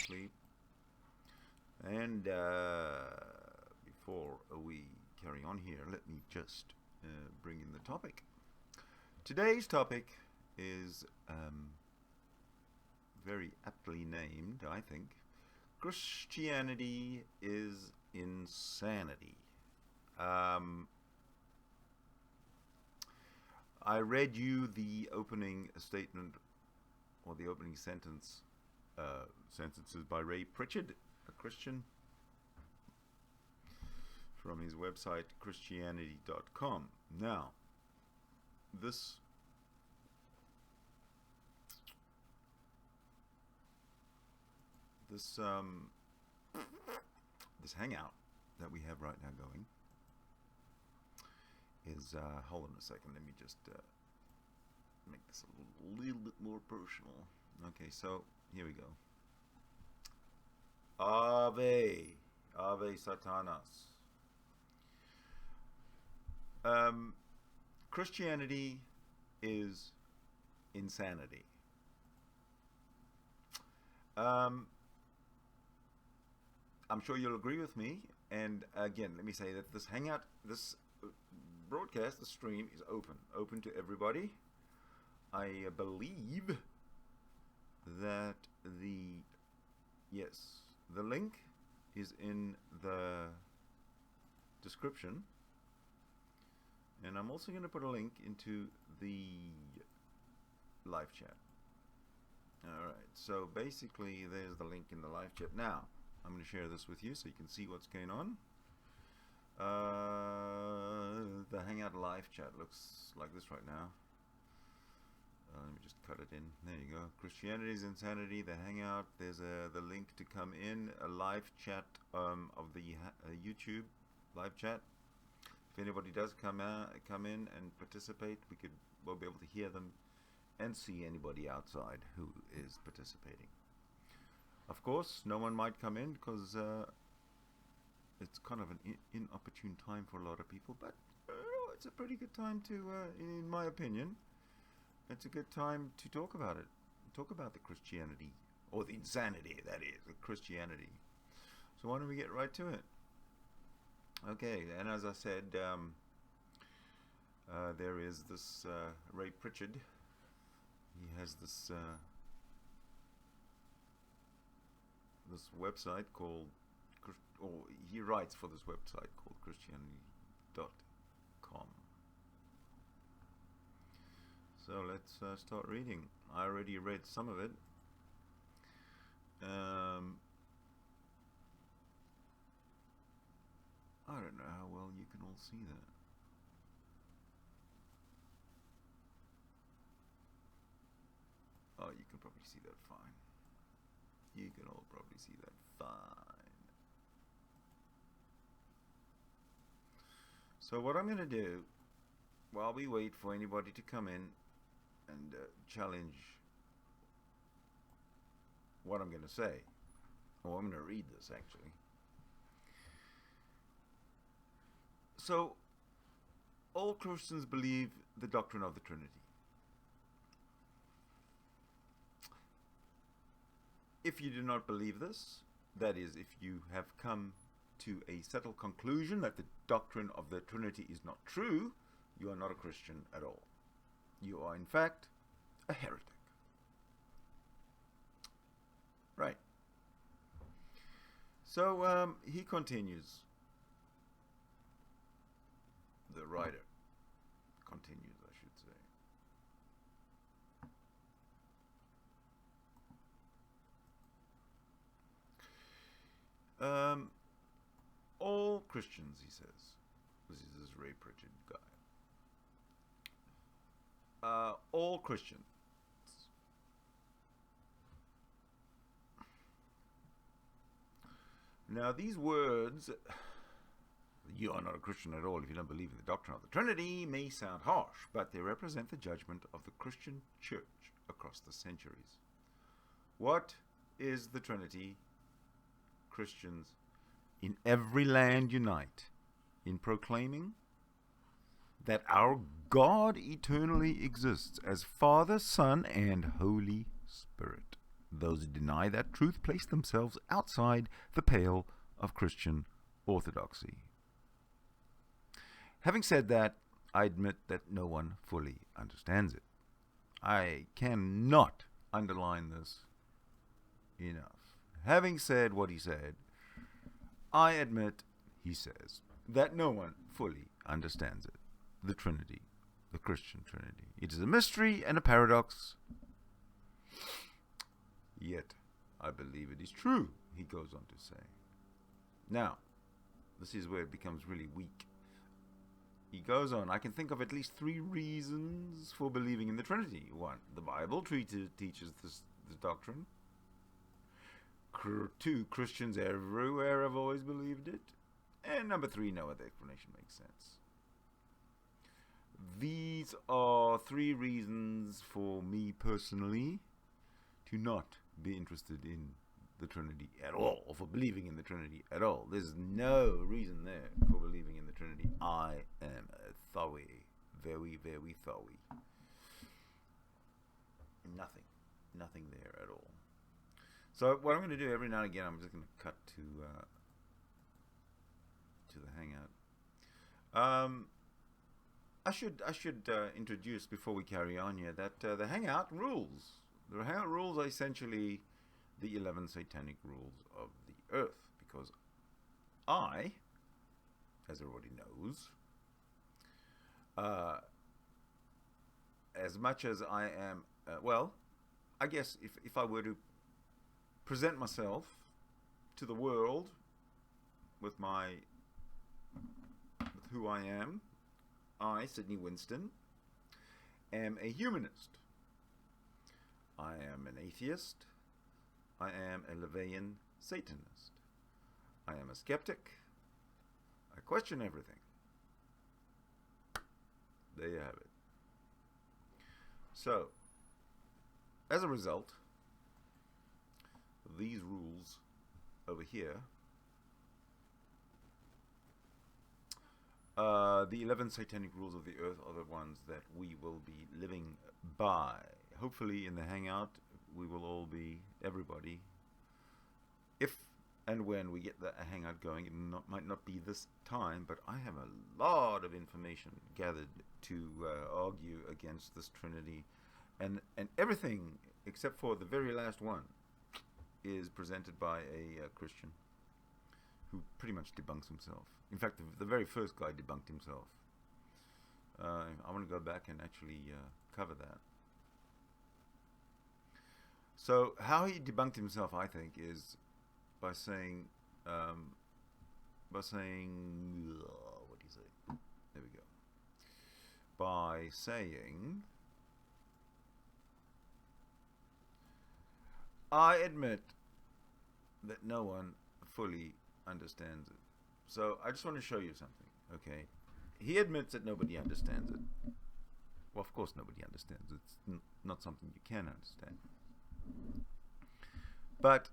asleep. And before we carry on here, let me just bring in the topic. Today's topic is very aptly named, I think. Christianity is insanity. I read you the opening statement, or the opening sentences by Ray Pritchard, a Christian, from his website Christianity.com. Now, this hangout that we have right now going is hold on a second, let me just make this a little bit more personal. Okay, so here we go. Ave Satanas. Christianity is insanity. I'm sure you'll agree with me. And again, let me say that this hangout, this broadcast, the stream is open to everybody. I believe that the link is in the description, and I'm also going to put a link into the live chat. Alright, so basically there's the link in the live chat. Now I'm going to share this with you so you can see what's going on. The Hangout live chat looks like this right now. Let me just cut it in. There you go. Christianity is insanity. The Hangout. There's the link to come in. A live chat of the YouTube live chat. If anybody does come in and participate, we'll be able to hear them and see anybody outside who is participating. Of course, no one might come in because it's kind of an inopportune time for a lot of people, but it's a pretty good time to, in my opinion, it's a good time to talk about it. Talk about the Christianity, or the insanity, that is, the Christianity. So why don't we get right to it? Okay, and as I said, there is this Ray Pritchard. He has this this website called, or he writes for this website called Christianity.com. So let's start reading. I already read some of it. I don't know how well you can all see that. Oh, you can probably see that fine. You can all probably see that fine. So what I'm going to do, while we wait for anybody to come in and challenge what I'm going to say, or I'm going to read this actually. So, all Christians believe the doctrine of the Trinity. If you do not believe this, that is, if you have come to a settled conclusion that the doctrine of the Trinity is not true, you are not a Christian at all. You are, in fact, a heretic. Right. So, he continues. The writer continues, I should say. All Christians, he says. This is this Ray Pritchard guy. All Christians. Now, these words, you are not a Christian at all if you don't believe in the doctrine of the Trinity, may sound harsh, but they represent the judgment of the Christian church across the centuries. What is the Trinity? Christians in every land unite in proclaiming that our God eternally exists as Father, Son, and Holy Spirit, Those who deny that truth place themselves outside the pale of Christian orthodoxy. Having said that, I admit that no one fully understands it. I cannot underline this enough. Having said what he said, I admit, he says, that no one fully understands it. The Trinity, the Christian Trinity. It is a mystery and a paradox. Yet, I believe it is true, he goes on to say. Now, this is where it becomes really weak. He goes on, I can think of at least 3 reasons for believing in the Trinity. 1, the Bible teaches this doctrine. 2, Christians everywhere have always believed it. And number 3, no other explanation makes sense. These are 3 reasons for me personally to not be interested in the Trinity at all, or for believing in the Trinity at all. There's no reason there for believing in the Trinity. I am a Thowie. Very, very Thowie. Nothing there at all. So what I'm going to do every now and again, I'm just going to cut to the Hangout. I should introduce, before we carry on here, that the Hangout rules. The Hangout rules are essentially the 11 satanic rules of the earth, because I, as everybody knows, as much as I am, well, I guess if I were to present myself to the world with who I am, I, Sidney Winston, am a humanist. I am an atheist. I am a Levian Satanist. I am a skeptic. I question everything. There you have it. So, as a result, these rules over here, the 11 satanic rules of the earth are the ones that we will be living by. Hopefully in the Hangout, we will all be, everybody, if and when we get the Hangout going, it might not be this time, but I have a lot of information gathered to argue against this Trinity, and everything except for the very last one is presented by a Christian who pretty much debunks himself. In fact, the very first guy debunked himself. I want to go back and actually cover that. So how he debunked himself, I think, is by saying, what do you say? There we go. By saying, I admit that no one fully understands it. So I just want to show you something, okay? He admits that nobody understands it. Well, of course nobody understands it. It's not something you can understand. But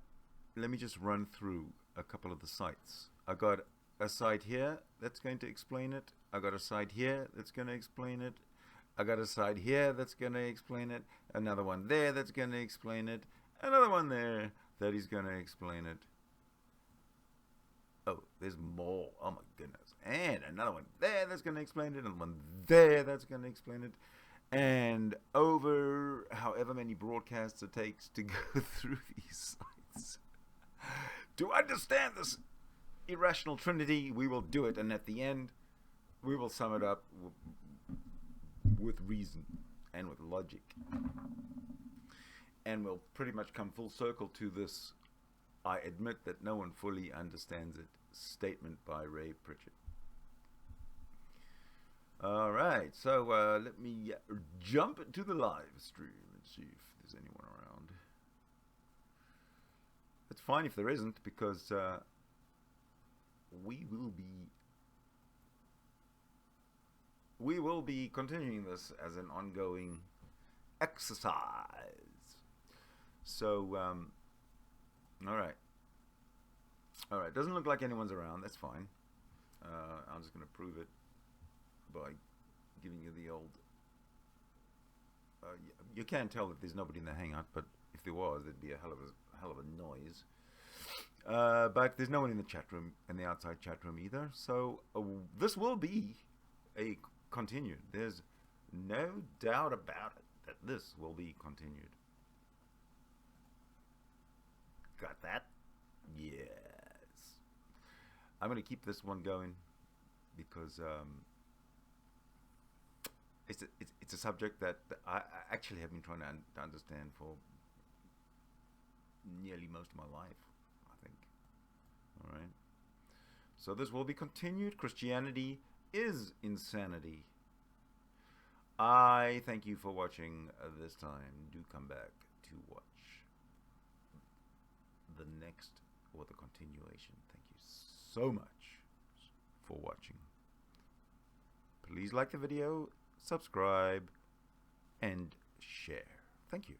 let me just run through a couple of the sites. I got a site here that's going to explain it. I got a site here that's going to explain it. I got a site here that's going to explain it. Another one there that's going to explain it. Another one there that is going to explain it. Oh, there's more. Oh my goodness. And another one there that's going to explain it. And one there that's going to explain it. And over however many broadcasts it takes to go through these sites to understand this irrational Trinity, we will do it. And at the end, we will sum it up with reason and with logic. And we'll pretty much come full circle to this, I admit that no one fully understands it, statement by Ray Pritchett. Alright, so let me jump to the live stream and see if there's anyone around. It's fine if there isn't, because we will be continuing this as an ongoing exercise. So, alright. Alright, doesn't look like anyone's around, that's fine. I'm just going to prove it by giving you the old... you can't tell that there's nobody in the Hangout, but if if there was, there'd be a hell of a noise. But there's no one in the chat room, in the outside chat room either. So this will be a continued. There's no doubt about it that this will be continued. Got that? Yes. I'm going to keep this one going because it's a subject that I actually have been trying to understand for nearly most of my life, I think. All right. So this will be continued. Christianity is insanity. I thank you for watching this time. Do come back to watch the next or the continuation. Thank you so much for watching. Please like the video, subscribe, and share. Thank you.